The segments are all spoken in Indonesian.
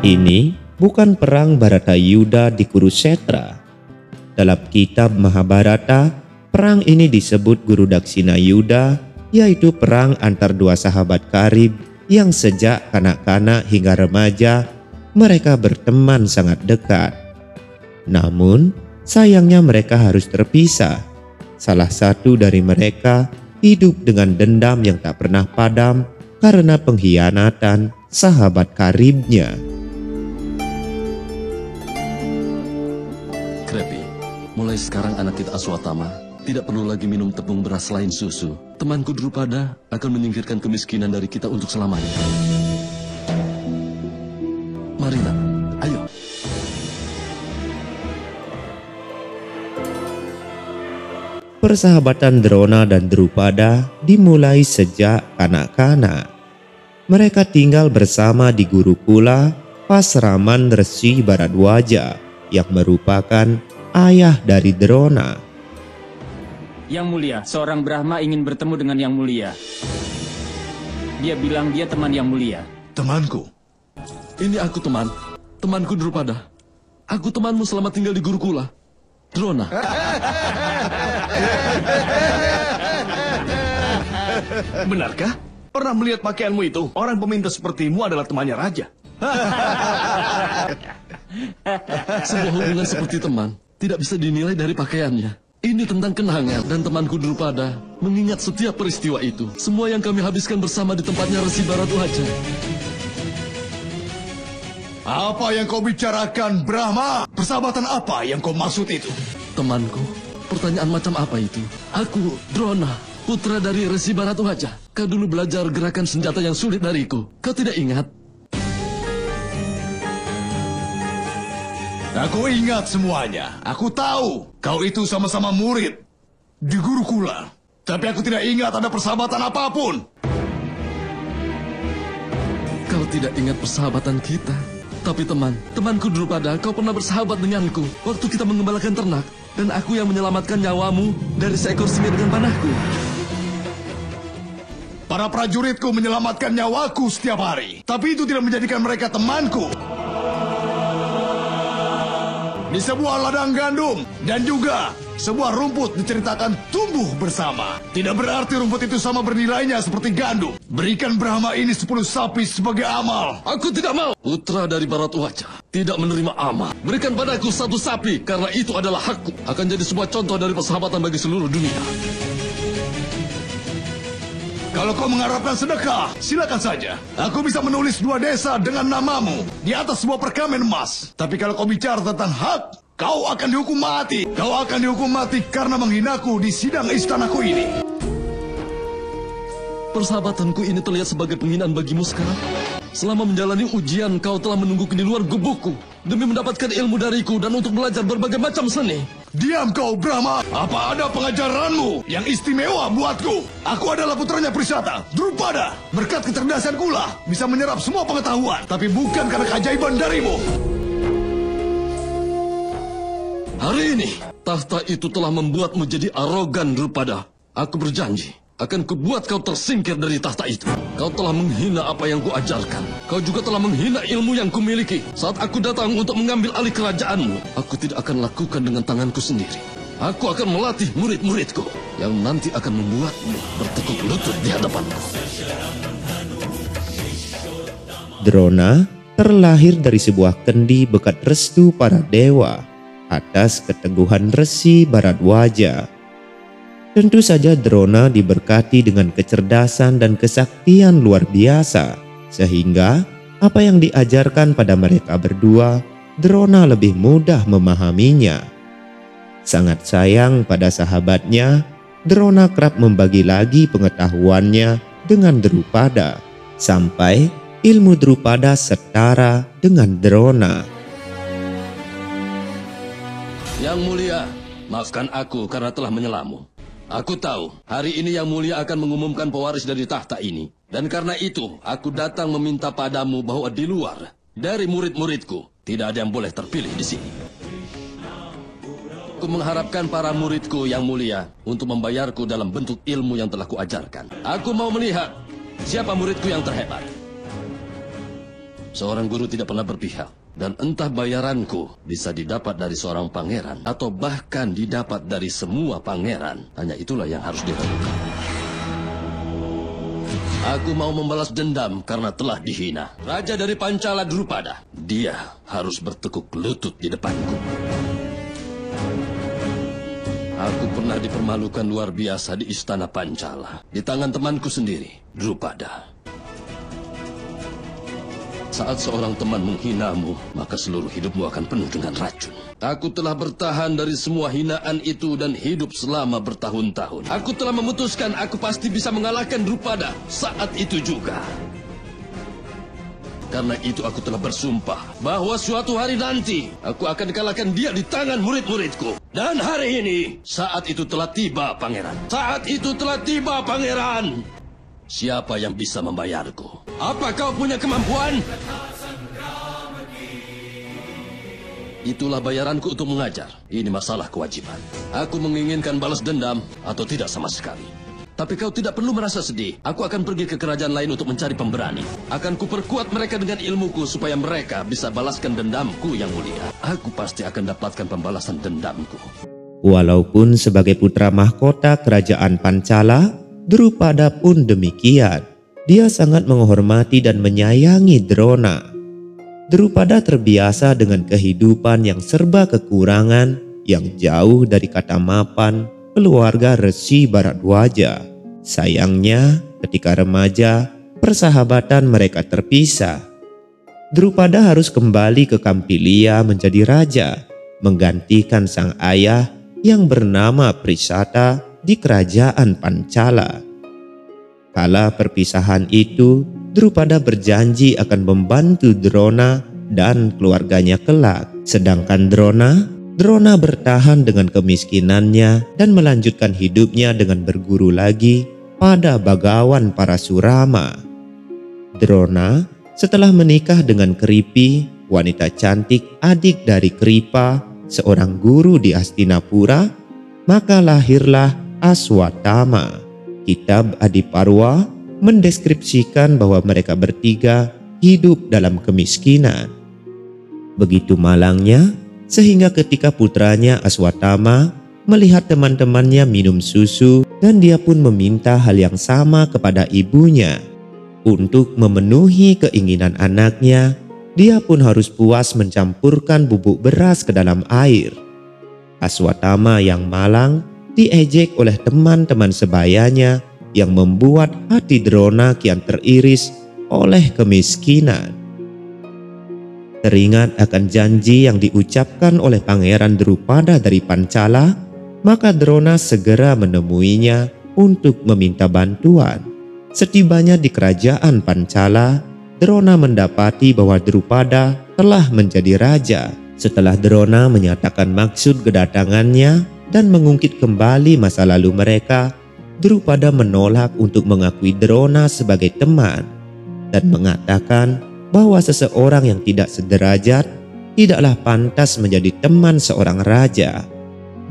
Ini bukan perang Bharatayuddha di Kurukshetra. Dalam kitab Mahabharata, perang ini disebut Guru Dakshinayuddha, yaitu perang antar dua sahabat karib yang sejak kanak-kanak hingga remaja mereka berteman sangat dekat. Namun, sayangnya mereka harus terpisah. Salah satu dari mereka hidup dengan dendam yang tak pernah padam karena pengkhianatan sahabat karibnya. Krepi, mulai sekarang anak kita Aswatama tidak perlu lagi minum tepung beras selain susu. Temanku Drupada akan menyingkirkan kemiskinan dari kita untuk selamanya. Mari nak, ayo. Persahabatan Drona dan Drupada dimulai sejak kanak-kanak. Mereka tinggal bersama di Gurukula, pasraman Resi Bharadwaja yang merupakan ayah dari Drona. Yang mulia, seorang Brahma ingin bertemu dengan yang mulia. Dia bilang dia teman yang mulia. Temanku? Ini aku temanku Drupada. Aku temanmu selama tinggal di Gurukula. Drona. Benarkah? Pernah melihat pakaianmu itu? Orang peminta sepertimu adalah temannya raja. Sebuah hubungan seperti teman tidak bisa dinilai dari pakaiannya. Ini tentang kenangan dan temanku Drupada mengingat setiap peristiwa itu. Semua yang kami habiskan bersama di tempatnya Resi Bharadwaja. Apa yang kau bicarakan, Brahma? Persahabatan apa yang kau maksud itu? Temanku, pertanyaan macam apa itu? Aku, Drona, putra dari Resi Bharadwaja. Kau dulu belajar gerakan senjata yang sulit dariku. Kau tidak ingat? Aku ingat semuanya. Aku tahu kau itu sama-sama murid di Gurukula. Tapi aku tidak ingat ada persahabatan apapun. Kau tidak ingat persahabatan kita? Tapi temanku Drupada, kau pernah bersahabat denganku waktu kita mengembalakan ternak. Dan aku yang menyelamatkan nyawamu dari seekor singa dengan panahku. Para prajuritku menyelamatkan nyawaku setiap hari. Tapi itu tidak menjadikan mereka temanku. Di sebuah ladang gandum dan juga sebuah rumput diceritakan tumbuh bersama. Tidak berarti rumput itu sama bernilainya seperti gandum. Berikan Brahma ini 10 sapi sebagai amal. Aku tidak mau. Putra dari Bharadwaja tidak menerima amal. Berikan padaku 1 sapi karena itu adalah hakku. Akan jadi sebuah contoh dari persahabatan bagi seluruh dunia. Kalau kau mengharapkan sedekah, silakan saja. Aku bisa menulis 2 desa dengan namamu di atas sebuah perkamen emas. Tapi kalau kau bicara tentang hak, kau akan dihukum mati. Kau akan dihukum mati karena menghinaku di sidang istanaku ini. Persahabatanku ini terlihat sebagai penghinaan bagimu sekarang. Selama menjalani ujian, kau telah menungguku di luar gubukku demi mendapatkan ilmu dariku dan untuk belajar berbagai macam seni. Diam kau, Brahma. Apa ada pengajaranmu yang istimewa buatku? Aku adalah putranya Prisata, Drupada. Berkat kecerdasanku lah bisa menyerap semua pengetahuan, tapi bukan karena keajaiban darimu. Hari ini, tahta itu telah membuatmu jadi arogan, Drupada. Aku berjanji akan kubuat kau tersingkir dari tahta itu. Kau telah menghina apa yang kuajarkan. Kau juga telah menghina ilmu yang kumiliki. Saat aku datang untuk mengambil alih kerajaanmu, aku tidak akan lakukan dengan tanganku sendiri. Aku akan melatih murid-muridku yang nanti akan membuatmu bertekuk lutut di hadapanku. Drona terlahir dari sebuah kendi berkat restu para dewa atas keteguhan Resi Bharadwaja. Tentu saja Drona diberkati dengan kecerdasan dan kesaktian luar biasa, sehingga apa yang diajarkan pada mereka berdua, Drona lebih mudah memahaminya. Sangat sayang pada sahabatnya, Drona kerap membagi lagi pengetahuannya dengan Drupada, sampai ilmu Drupada setara dengan Drona. Yang mulia, maafkan aku karena telah menyelamu. Aku tahu, hari ini Yang Mulia akan mengumumkan pewaris dari tahta ini. Dan karena itu, aku datang meminta padamu bahwa di luar, dari murid-muridku, tidak ada yang boleh terpilih di sini. Aku mengharapkan para muridku Yang Mulia untuk membayarku dalam bentuk ilmu yang telah kuajarkan. Aku mau melihat siapa muridku yang terhebat. Seorang guru tidak pernah berpihak. Dan entah bayaranku bisa didapat dari seorang pangeran atau bahkan didapat dari semua pangeran. Hanya itulah yang harus dilakukan. Aku mau membalas dendam karena telah dihina. Raja dari Pancala Drupada. Dia harus bertekuk lutut di depanku. Aku pernah dipermalukan luar biasa di istana Pancala. Di tangan temanku sendiri, Drupada. Saat seorang teman menghinamu, maka seluruh hidupmu akan penuh dengan racun. Aku telah bertahan dari semua hinaan itu dan hidup selama bertahun-tahun. Aku telah memutuskan aku pasti bisa mengalahkan Drupada saat itu juga. Karena itu aku telah bersumpah bahwa suatu hari nanti aku akan kalahkan dia di tangan murid-muridku. Dan hari ini, saat itu telah tiba, Pangeran. Saat itu telah tiba, Pangeran. Siapa yang bisa membayarku? Apa kau punya kemampuan? Itulah bayaranku untuk mengajar. Ini masalah kewajiban. Aku menginginkan balas dendam atau tidak sama sekali. Tapi kau tidak perlu merasa sedih. Aku akan pergi ke kerajaan lain untuk mencari pemberani. Akan kuperkuat mereka dengan ilmuku supaya mereka bisa balaskan dendamku yang mulia. Aku pasti akan dapatkan pembalasan dendamku. Walaupun sebagai putra mahkota kerajaan Pancala, Drupada pun demikian. Dia sangat menghormati dan menyayangi Drona. Drupada terbiasa dengan kehidupan yang serba kekurangan, yang jauh dari kata mapan keluarga Resi Bharadwaja. Sayangnya, ketika remaja, persahabatan mereka terpisah. Drupada harus kembali ke Kampilia menjadi raja, menggantikan sang ayah yang bernama Prisata di kerajaan Pancala. Kala perpisahan itu, Drupada berjanji akan membantu Drona dan keluarganya kelak. Sedangkan Drona bertahan dengan kemiskinannya dan melanjutkan hidupnya dengan berguru lagi pada bagawan Parasurama. Drona setelah menikah dengan Kripi, wanita cantik adik dari Kripa, seorang guru di Hastinapura, maka lahirlah Aswatthama. Kitab Adiparwa mendeskripsikan bahwa mereka bertiga hidup dalam kemiskinan. Begitu malangnya, sehingga ketika putranya Aswatthama melihat teman-temannya minum susu, dan dia pun meminta hal yang sama kepada ibunya. Untuk memenuhi keinginan anaknya, dia pun harus puas mencampurkan bubuk beras ke dalam air. Aswatthama yang malang diejek oleh teman-teman sebayanya yang membuat hati Drona kian teriris oleh kemiskinan. Teringat akan janji yang diucapkan oleh Pangeran Drupada dari Pancala, maka Drona segera menemuinya untuk meminta bantuan. Setibanya di kerajaan Pancala, Drona mendapati bahwa Drupada telah menjadi raja. Setelah Drona menyatakan maksud kedatangannya dan mengungkit kembali masa lalu mereka, Drupada menolak untuk mengakui Drona sebagai teman dan mengatakan bahwa seseorang yang tidak sederajat tidaklah pantas menjadi teman seorang raja.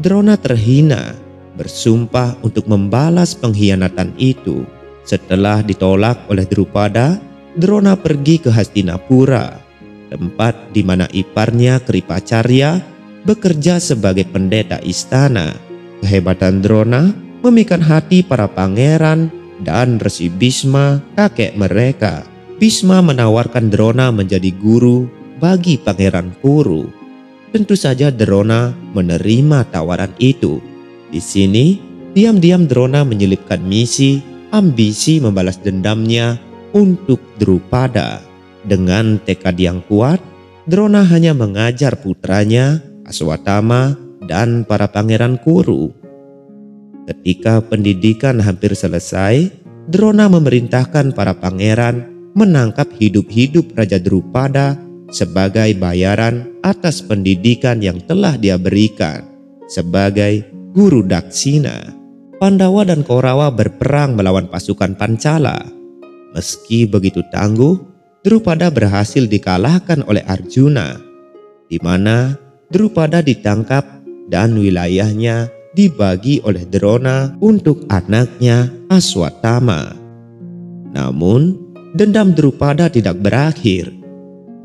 Drona terhina, bersumpah untuk membalas pengkhianatan itu. Setelah ditolak oleh Drupada, Drona pergi ke Hastinapura, tempat di mana iparnya Kripacarya bekerja sebagai pendeta istana. Kehebatan Drona memikat hati para pangeran dan Resi Bhisma, kakek mereka. Bhisma menawarkan Drona menjadi guru bagi Pangeran Kuru. Tentu saja Drona menerima tawaran itu. Di sini, diam-diam Drona menyelipkan misi, ambisi membalas dendamnya untuk Drupada. Dengan tekad yang kuat, Drona hanya mengajar putranya Aswatthama dan para pangeran Kuru. Ketika pendidikan hampir selesai, Drona memerintahkan para pangeran menangkap hidup-hidup Raja Drupada sebagai bayaran atas pendidikan yang telah dia berikan sebagai guru Daksina. Pandawa dan Kaurawa berperang melawan pasukan Pancala. Meski begitu tangguh, Drupada berhasil dikalahkan oleh Arjuna, di mana Drupada ditangkap dan wilayahnya dibagi oleh Drona untuk anaknya Aswatthama. Namun, dendam Drupada tidak berakhir.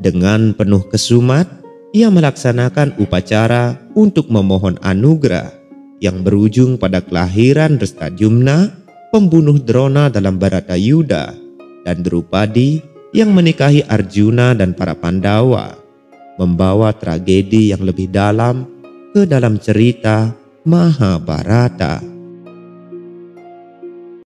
Dengan penuh kesumat, ia melaksanakan upacara untuk memohon anugerah yang berujung pada kelahiran Drestadyumna, pembunuh Drona dalam Bharatayuddha, dan Drupadi yang menikahi Arjuna dan para Pandawa, membawa tragedi yang lebih dalam ke dalam cerita Mahabharata.